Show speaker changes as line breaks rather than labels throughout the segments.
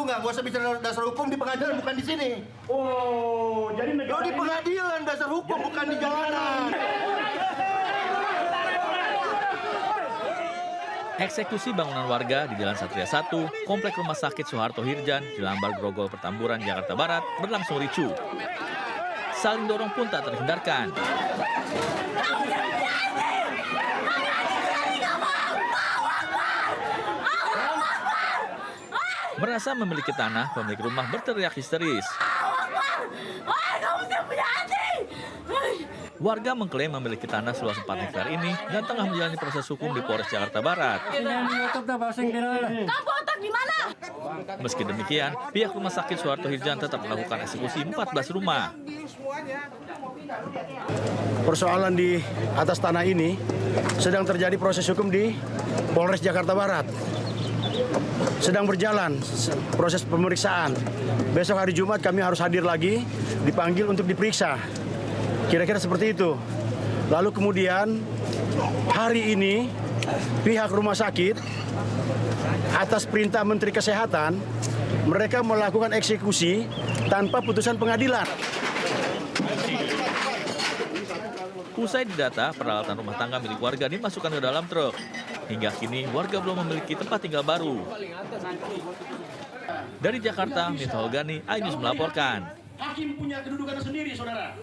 nggak? Gak usah bicara dasar hukum di pengadilan, bukan di sini.
Oh, jadi negara
Di pengadilan dasar hukum, bukan di jalanan.
Eksekusi bangunan warga di Jalan Satria 1, Komplek Rumah Sakit Soeharto Hirjan, Jelambar Grogol Petamburan, Jakarta Barat, berlangsung ricuh. Saling dorong pun tak terhindarkan. Merasa memiliki tanah, pemilik rumah berteriak histeris. Warga mengklaim memiliki tanah seluas 4 hektar ini dan tengah menjalani proses hukum di Polres Jakarta Barat. Meski demikian, pihak Rumah Sakit Soeharto Hirjan tetap melakukan eksekusi 14 rumah.
persoalan di atas tanah ini sedang terjadi proses hukum di Polres Jakarta Barat. Sedang berjalan proses pemeriksaan. Besok hari Jumat kami harus hadir lagi, dipanggil untuk diperiksa. Kira-kira seperti itu. Lalu kemudian hari ini pihak rumah sakit atas perintah Menteri Kesehatan mereka melakukan eksekusi tanpa putusan pengadilan.
Usai didata, peralatan rumah tangga milik warga dimasukkan ke dalam truk. Hingga kini warga belum memiliki tempat tinggal baru. Dari Jakarta, Miftah Holgani, iNews melaporkan.
Hakim punya kedudukan sendiri, saudara.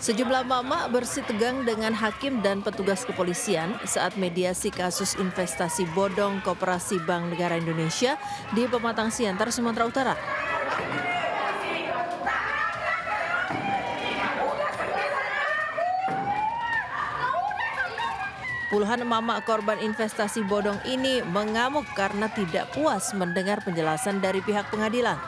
Sejumlah emak-emak bersih tegang dengan hakim dan petugas kepolisian saat mediasi kasus investasi bodong Koperasi Bank Negara Indonesia di Pematang Siantar, Sumatera Utara. Puluhan emak-emak korban investasi bodong ini mengamuk karena tidak puas mendengar penjelasan dari pihak pengadilan.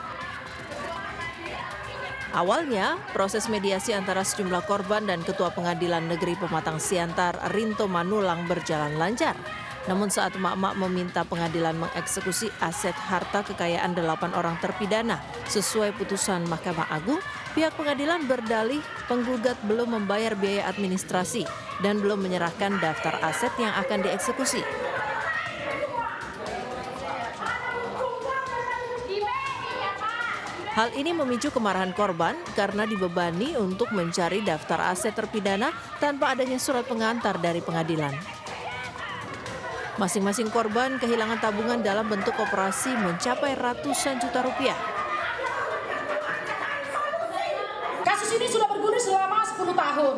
Awalnya, proses mediasi antara sejumlah korban dan Ketua Pengadilan Negeri Pematang Siantar, Rinto Manulang, berjalan lancar. Namun saat emak-emak meminta pengadilan mengeksekusi aset harta kekayaan 8 orang terpidana sesuai putusan Mahkamah Agung, pihak pengadilan berdalih penggugat belum membayar biaya administrasi dan belum menyerahkan daftar aset yang akan dieksekusi. Hal ini memicu kemarahan korban karena dibebani untuk mencari daftar aset terpidana tanpa adanya surat pengantar dari pengadilan. Masing-masing korban kehilangan tabungan dalam bentuk koperasi mencapai ratusan juta rupiah.
Kasus ini sudah bergulir selama 10 tahun.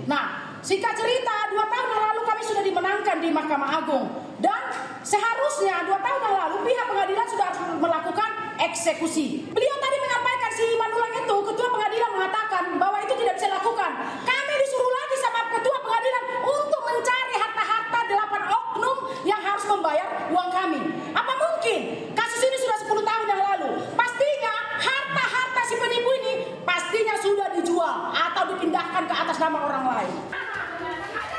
Nah, singkat cerita, 2 tahun yang lalu kami sudah dimenangkan di Mahkamah Agung. Dan seharusnya 2 tahun yang lalu pihak pengadilan sudah melakukan eksekusi. Beliau tadi menyampaikan, si Manulang itu, Ketua Pengadilan mengatakan bahwa itu tidak bisa dilakukan. Kami disuruh lagi sama Ketua Pengadilan untuk mencari harta-harta 8 oknum yang harus membayar uang kami. Apa mungkin? Kasus ini sudah 10 tahun yang lalu. Pastinya harta-harta si penipu ini pastinya sudah dijual atau dipindahkan ke atas nama orang lain.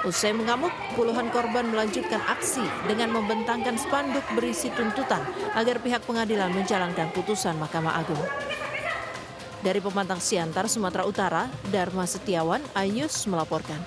Usai mengamuk, puluhan korban melanjutkan aksi dengan membentangkan spanduk berisi tuntutan agar pihak pengadilan menjalankan putusan Mahkamah Agung. Dari Pematang Siantar, Sumatera Utara, Dharma Setiawan, iNews melaporkan.